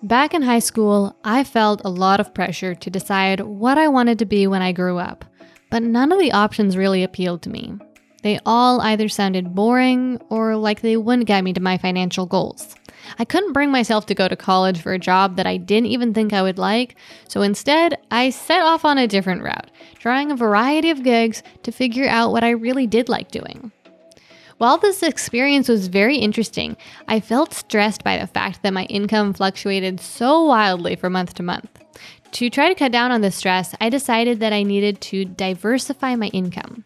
Back in high school, I felt a lot of pressure to decide what I wanted to be when I grew up, but none of the options really appealed to me. They all either sounded boring or like they wouldn't get me to my financial goals. I couldn't bring myself to go to college for a job that I didn't even think I would like, so instead, I set off on a different route, trying a variety of gigs to figure out what I really did like doing. While this experience was very interesting, I felt stressed by the fact that my income fluctuated so wildly from month to month. To try to cut down on this stress, I decided that I needed to diversify my income.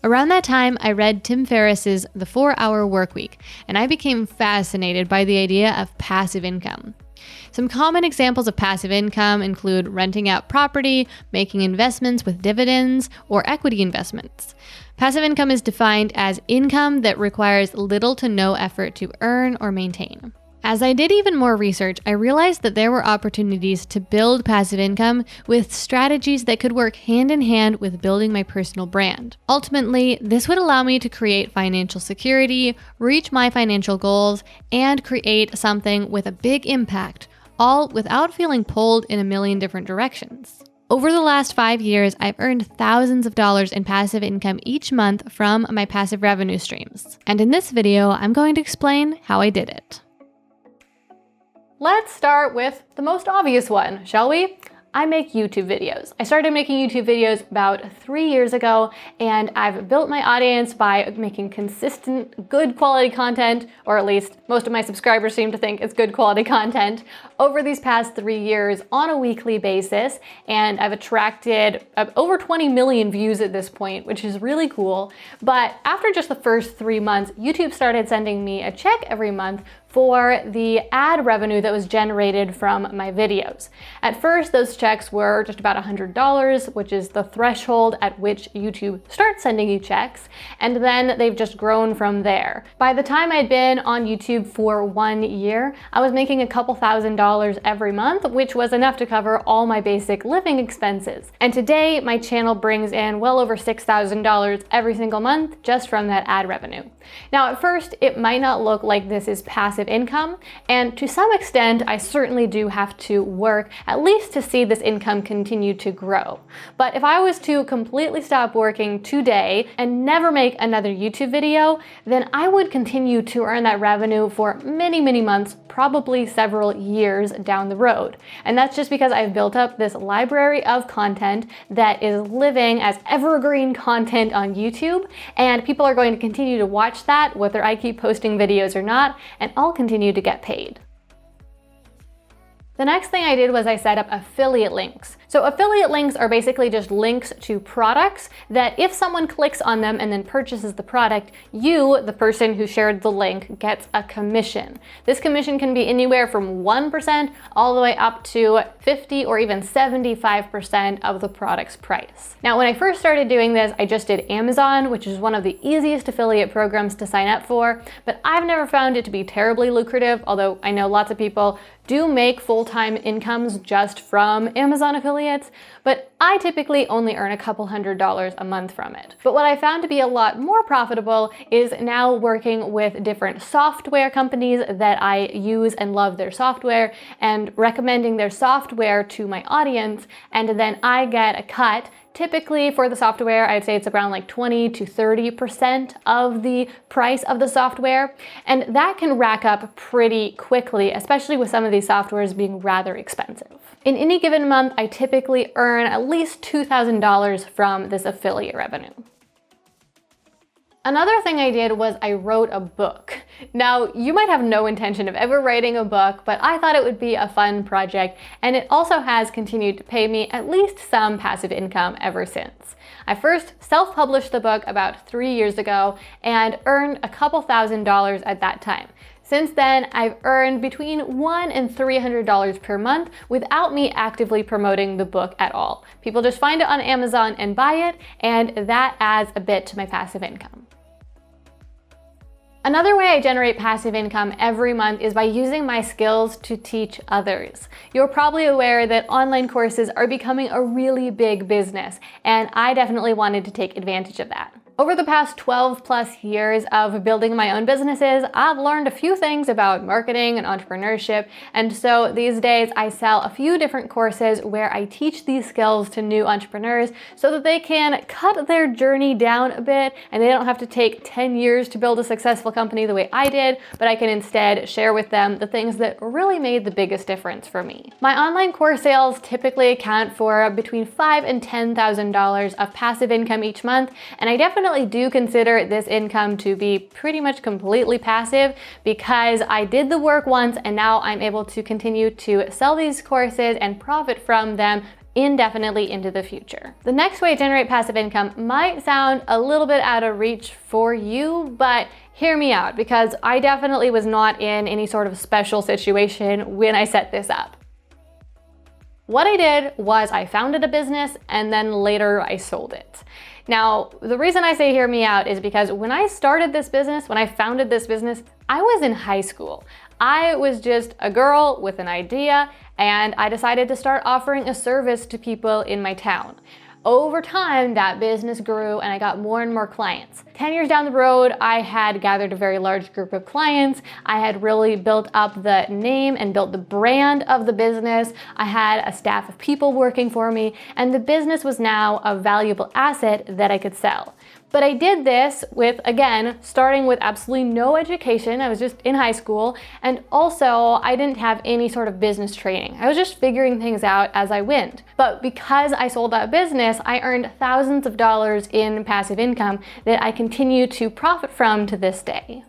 Around that time, I read Tim Ferriss's The 4-Hour Workweek, and I became fascinated by the idea of passive income. Some common examples of passive income include renting out property, making investments with dividends, or equity investments. Passive income is defined as income that requires little to no effort to earn or maintain. As I did even more research, I realized that there were opportunities to build passive income with strategies that could work hand in hand with building my personal brand. Ultimately, this would allow me to create financial security, reach my financial goals, and create something with a big impact, all without feeling pulled in a million different directions. Over the last 5 years, I've earned thousands of dollars in passive income each month from my passive revenue streams. And in this video, I'm going to explain how I did it. Let's start with the most obvious one, shall we? I make YouTube videos. I started making YouTube videos about 3 years ago, and I've built my audience by making consistent, good quality content, or at least most of my subscribers seem to think it's good quality content, over these past 3 years on a weekly basis, and I've attracted over 20 million views at this point, which is really cool. But after just the first 3 months, YouTube started sending me a check every month for the ad revenue that was generated from my videos. At first, those checks were just about $100, which is the threshold at which YouTube starts sending you checks, and then they've just grown from there. By the time I'd been on YouTube for 1 year, I was making a couple $1,000s every month, which was enough to cover all my basic living expenses. And today, my channel brings in well over $6,000 every single month just from that ad revenue. Now, at first, it might not look like this is passive income, and to some extent, I certainly do have to work at least to see this income continue to grow. But if I was to completely stop working today and never make another YouTube video, then I would continue to earn that revenue for many, many months, probably several years down the road. And that's just because I've built up this library of content that is living as evergreen content on YouTube, and people are going to continue to watch that whether I keep posting videos or not, and I'll continue to get paid. The next thing I did was I set up affiliate links. So affiliate links are basically just links to products that if someone clicks on them and then purchases the product, you, the person who shared the link, gets a commission. This commission can be anywhere from 1% all the way up to 50 or even 75% of the product's price. Now, when I first started doing this, I just did Amazon, which is one of the easiest affiliate programs to sign up for, but I've never found it to be terribly lucrative, although I know lots of people do make full-time incomes just from Amazon affiliates, but I typically only earn a couple $100s a month from it. But what I found to be a lot more profitable is now working with different software companies that I use and love their software and recommending their software to my audience, and then I get a cut. Typically for the software, I'd say it's around like 20 to 30% of the price of the software. And that can rack up pretty quickly, especially with some of these softwares being rather expensive. In any given month, I typically earn at least $2,000 from this affiliate revenue. Another thing I did was I wrote a book. Now, you might have no intention of ever writing a book, but I thought it would be a fun project, and it also has continued to pay me at least some passive income ever since. I first self-published the book about 3 years ago and earned a couple $1,000s at that time. Since then, I've earned between $100 and $300 per month without me actively promoting the book at all. People just find it on Amazon and buy it, and that adds a bit to my passive income. Another way I generate passive income every month is by using my skills to teach others. You're probably aware that online courses are becoming a really big business, and I definitely wanted to take advantage of that. Over the past 12 plus years of building my own businesses, I've learned a few things about marketing and entrepreneurship, and so these days I sell a few different courses where I teach these skills to new entrepreneurs so that they can cut their journey down a bit and they don't have to take 10 years to build a successful company the way I did, but I can instead share with them the things that really made the biggest difference for me. My online course sales typically account for between $5,000 and $10,000 of passive income each month, and I definitely do consider this income to be pretty much completely passive because I did the work once and now I'm able to continue to sell these courses and profit from them indefinitely into the future. The next way to generate passive income might sound a little bit out of reach for you, but hear me out because I definitely was not in any sort of special situation when I set this up. What I did was I founded a business and then later I sold it. Now, the reason I say hear me out is because when I founded this business, I was in high school. I was just a girl with an idea and I decided to start offering a service to people in my town. Over time, that business grew and I got more and more clients. 10 years down the road, I had gathered a very large group of clients. I had really built up the name and built the brand of the business. I had a staff of people working for me, and the business was now a valuable asset that I could sell. But I did this with, again, starting with absolutely no education. I was just in high school, and also I didn't have any sort of business training. I was just figuring things out as I went. But because I sold that business, I earned thousands of dollars in passive income that I continue to profit from to this day.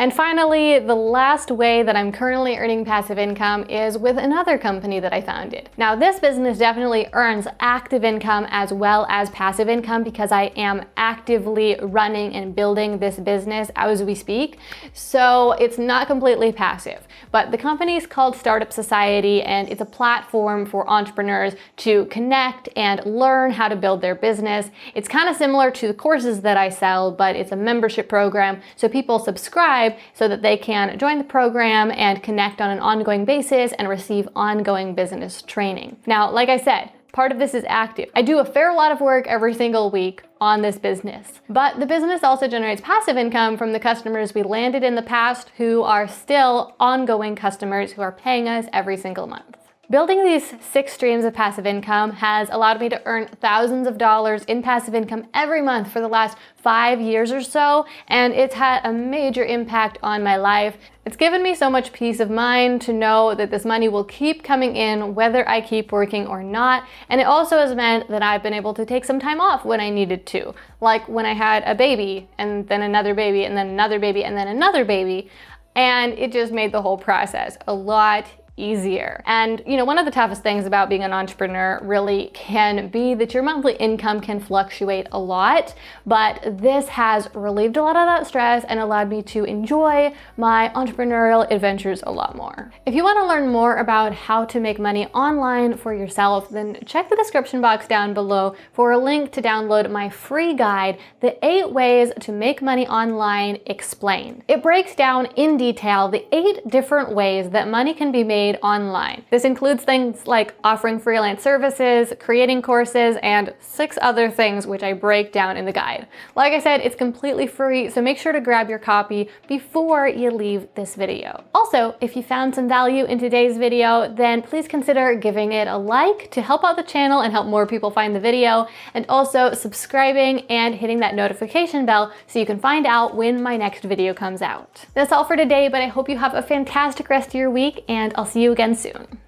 And finally, the last way that I'm currently earning passive income is with another company that I founded. Now, this business definitely earns active income as well as passive income because I am actively running and building this business as we speak. So it's not completely passive. But the company is called Startup Society, and it's a platform for entrepreneurs to connect and learn how to build their business. It's kind of similar to the courses that I sell, but it's a membership program. So people subscribe so that they can join the program and connect on an ongoing basis and receive ongoing business training. Now, like I said, part of this is active. I do a fair lot of work every single week on this business. But the business also generates passive income from the customers we landed in the past who are still ongoing customers who are paying us every single month. Building these 6 streams of passive income has allowed me to earn thousands of dollars in passive income every month for the last 5 years or so, and it's had a major impact on my life. It's given me so much peace of mind to know that this money will keep coming in whether I keep working or not, and it also has meant that I've been able to take some time off when I needed to, like when I had a baby, and then another baby, and then another baby, and then another baby, and it just made the whole process a lot easier. And one of the toughest things about being an entrepreneur really can be that your monthly income can fluctuate a lot, but this has relieved a lot of that stress and allowed me to enjoy my entrepreneurial adventures a lot more. If you want to learn more about how to make money online for yourself, then check the description box down below for a link to download my free guide, The 8 Ways to Make Money Online Explained. It breaks down in detail the 8 different ways that money can be made online. This includes things like offering freelance services, creating courses, and 6 other things which I break down in the guide. Like I said, it's completely free, so make sure to grab your copy before you leave this video. Also, if you found some value in today's video, then please consider giving it a like to help out the channel and help more people find the video, and also subscribing and hitting that notification bell so you can find out when my next video comes out. That's all for today, but I hope you have a fantastic rest of your week, and I'll see you again soon.